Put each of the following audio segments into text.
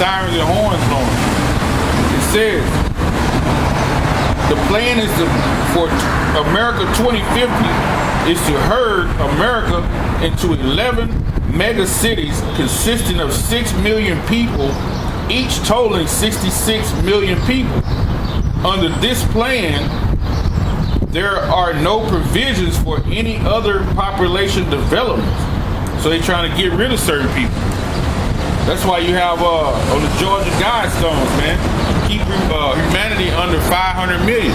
sirens and horns blowing. It says, the plan is for America 2050 is to herd America into 11 mega cities consisting of 6 million people, each totaling 66 million people. Under this plan, there are no provisions for any other population development. So they're trying to get rid of certain people. That's why you have on the Georgia Guidestones, man, keep humanity under 500 million.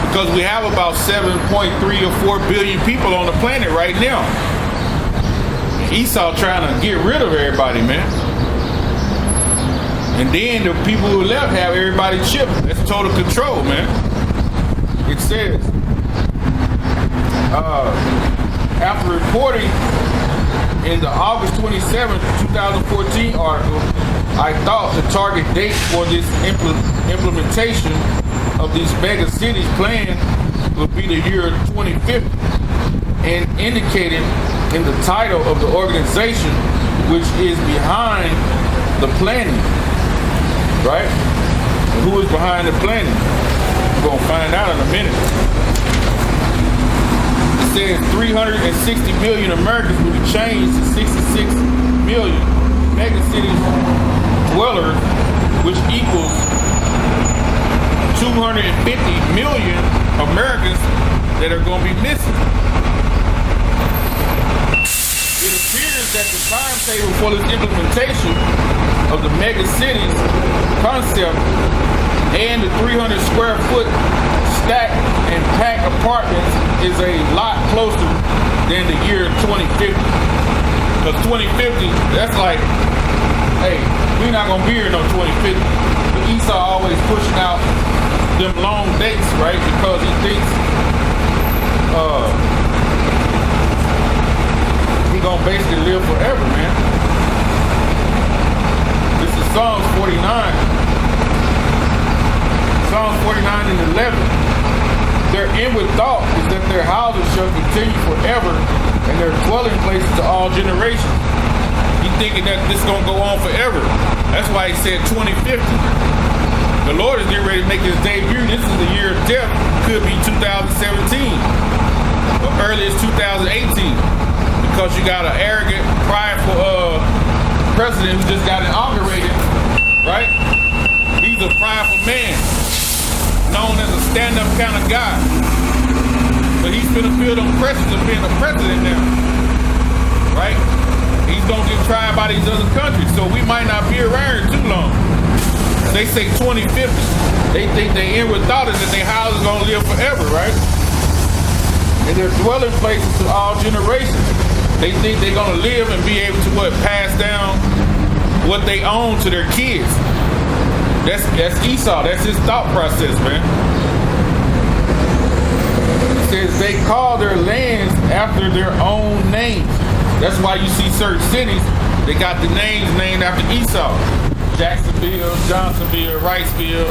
Because we have about 7.3 or 4 billion people on the planet right now. Esau trying to get rid of everybody, man. And then the people who left have everybody chipped. That's total control, man. It says, after reporting in the August 27, 2014 article, I thought the target date for this implementation of these mega cities plan would be the year 2050, and indicated in the title of the organization which is behind the planning, right? Who is behind the planning? We're gonna find out in a minute. It says 360 million Americans will be changed to 66 million mega cities dwellers, which equals 250 million Americans that are going to be missing. It appears that the timetable for this implementation of the mega cities concept and the 300 square foot stack and pack apartments is a lot closer than the year 2050. Because 2050, that's like, hey, we're not going to be here no 2050. But Esau always pushing out them long dates, right? Because he thinks he gonna basically live forever, man. This is Psalms 49. Psalms 49 and 11. Their inward thought is that their houses shall continue forever and their dwelling places to all generations. He thinking that this gonna go on forever. That's why he said 2050. The Lord is getting ready to make his debut. This is the year of death. Could be 2017 or early as 2018, because you got an arrogant, prideful president who just got inaugurated, right? He's a prideful man, known as a stand-up kind of guy. But he's gonna feel them pressures of being a president now, right? He's gonna get tried by these other countries, so we might not be around too long. They say 2050. They think their inward thought is that their house is going to live forever, right? And their dwelling places to all generations. They think they're going to live and be able to pass down what they own to their kids. That's Esau. That's his thought process, man. It says they call their lands after their own names. That's why you see certain cities, they got the names named after Esau. Jacksonville, Johnsonville, Wrightsville,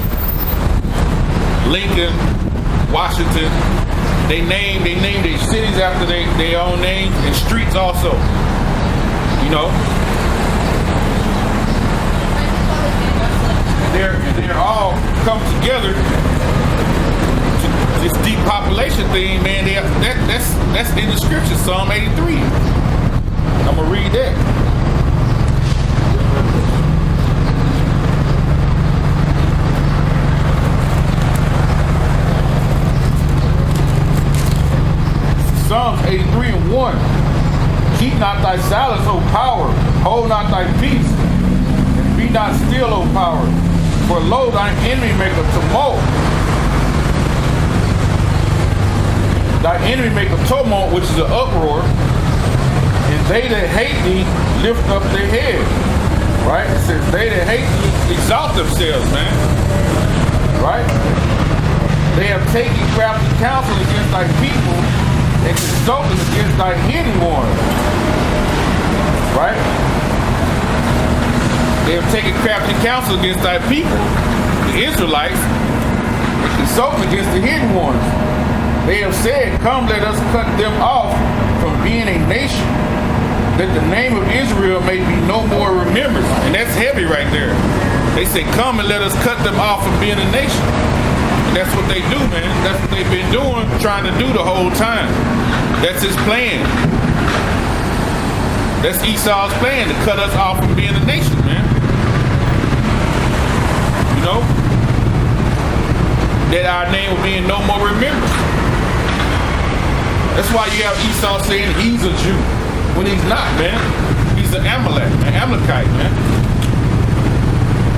Lincoln, Washington. They name their cities after their own names, and streets also. You know, they're all come together to this depopulation thing, man. That's in the scripture, Psalm 83. I'm gonna read that. Psalms 83 and 1. Keep not thy silence, O power. Hold not thy peace. And be not still, O power. For lo, thine enemy make a tumult. Thy enemy make a tumult, which is an uproar. And they that hate thee lift up their head. Right? It says they that hate thee exalt themselves, man. Right? They have taken crafty counsel against thy people, and consulting against thy hidden ones. Right? They have taken crafty counsel against thy people, the Israelites, and consulting against the hidden ones. They have said, come, let us cut them off from being a nation, that the name of Israel may be no more remembered. And that's heavy right there. They say, come and let us cut them off from being a nation. And that's what they do, man. That's what they've been doing, trying to do the whole time. That's his plan. That's Esau's plan, to cut us off from being a nation, man. You know? That our name will be in no more remembrance. That's why you have Esau saying he's a Jew, when he's not, man. He's an Amalekite, man.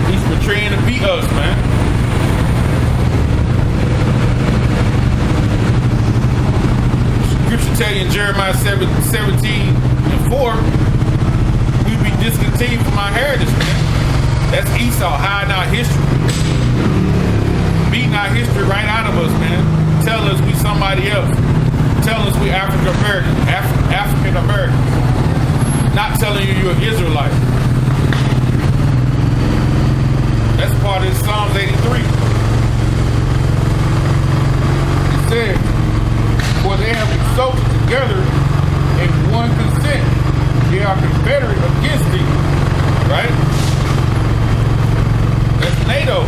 He's portraying to be us, man. Scripture tell you in Jeremiah 17:4, we be discontinued from our heritage, man. That's Esau hiding our history. Beating our history right out of us, man. Tell us we somebody else. Tell us we African American. Not telling you you're an Israelite. That's part of Psalms 83. It says, for they have consulted together in one consent. They are confederate against thee. Right? That's NATO.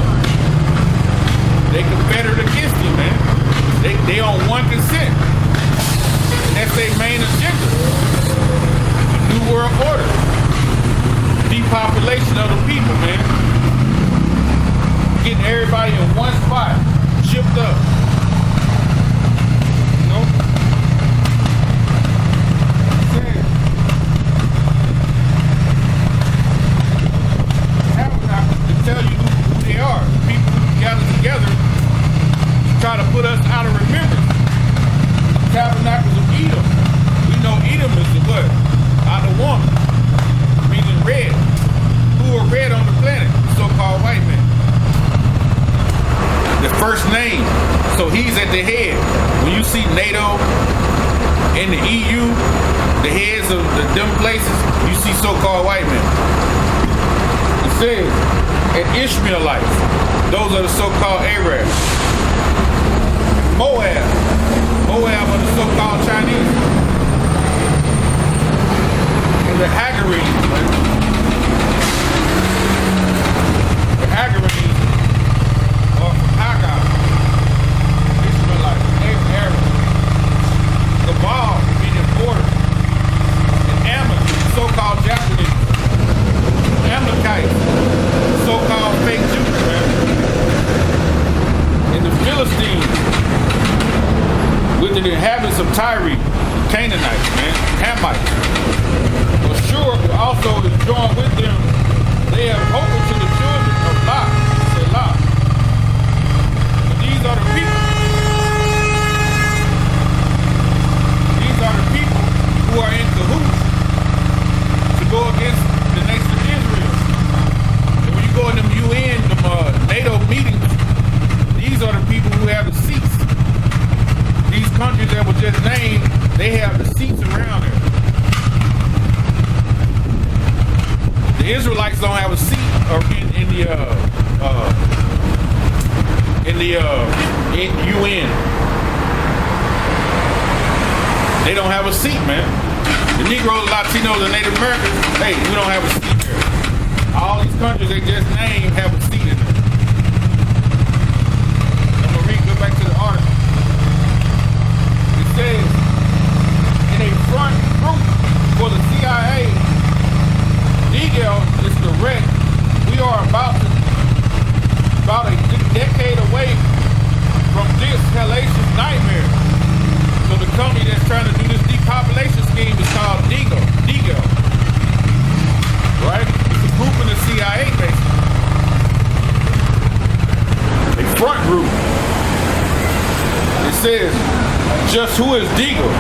They confederate against thee, man. They on one consent. And that's their main agenda. The New World Order. Depopulation of the people, man. Getting everybody in one spot. Shipped up. You know? To tell you who they are. People who gather together to try to put us out of remembrance. Tabernacles of Edom. We know Edom is the what? Out of woman. Meaning red. Who are red on the planet? So-called white man. The first name. So he's at the head. When you see NATO and the EU, the heads of them places, you see so-called white men. It says, and Ishmaelites. Those are the so-called Arabs. Moab are the so-called Chinese. And the Hagarenes, right? The Hagarenes are from Hagar. Ishmaelites, Arabs. Gabal, meaning border. And Ammon, so-called Japanese. Amalekites, so-called fake Jews, man. And the Philistines, with the inhabitants of Tyre, Canaanites, man, Hamites. For sure, but also is joined with them, they have opened to the children of Lot, Selah. And these are the people. These are the people who are in cahoots to go against the nation of Israel. And when you go in them UN, them NATO meetings, these are the people who have the seats. These countries that were just named, they have the seats around there. The Israelites don't have a seat in UN. They don't have a seat, man. The Negroes, Latinos, and Native Americans, hey, we don't have a seat here. All these countries they just named have a seat in them. I'm gonna go back to the article. It says, in a front group for the CIA, Nigel is correct. We are about a decade away from this hellacious nightmare. So the company that's trying to do this depopulation scheme is called Deagle. Right? It's a group in the CIA, basically. A front group. It says, just who is Deagle?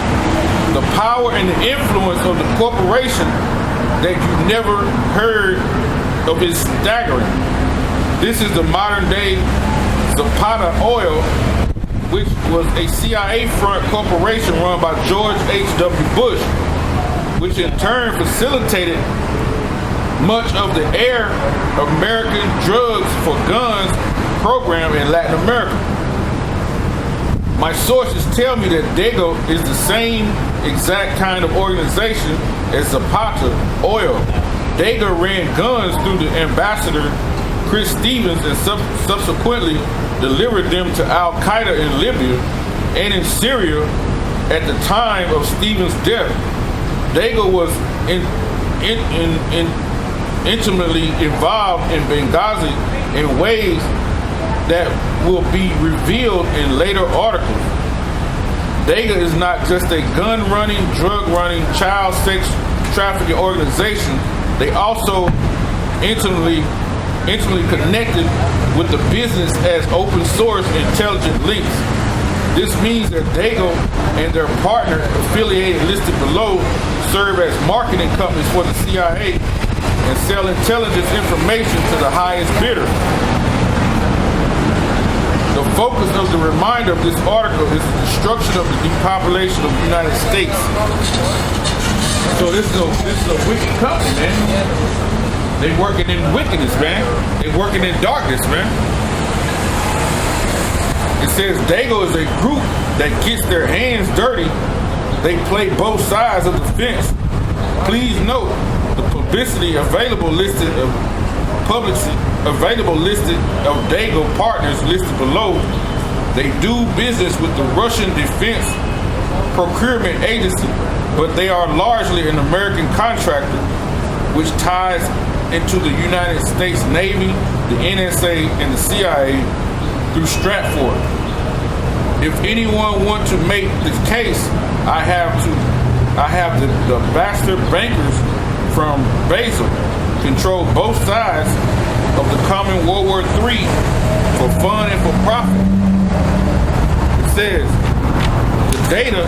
The power and the influence of the corporation that you never heard of is staggering. This is the modern day Zapata Oil, which was a CIA front corporation run by George H.W. Bush, which in turn facilitated much of the Air American Drugs for Guns program in Latin America. My sources tell me that Dago is the same exact kind of organization as Zapata Oil. Dago ran guns through the ambassador Chris Stevens and subsequently delivered them to Al-Qaeda in Libya and in Syria. At the time of Stevens' death, Daigle was intimately involved in Benghazi in ways that will be revealed in later articles. Daigle is not just a gun-running, drug-running, child sex trafficking organization. They also intimately connected with the business as open source intelligent links. This means that Daigle and their partner affiliated listed below serve as marketing companies for the CIA and sell intelligence information to the highest bidder. The focus of the reminder of this article is the destruction of the depopulation of the United States. So this is a wicked company, man. They working in wickedness, man. They working in darkness, man. It says Daigle is a group that gets their hands dirty. They play both sides of the fence. Please note the publicity available listed of Daigle partners listed below. They do business with the Russian Defense Procurement Agency, but they are largely an American contractor, which ties into the United States Navy, the NSA, and the CIA through Stratford. If anyone wants to make this case, I have the bastard bankers from Basel control both sides of the common World War III for fun and for profit. It says the data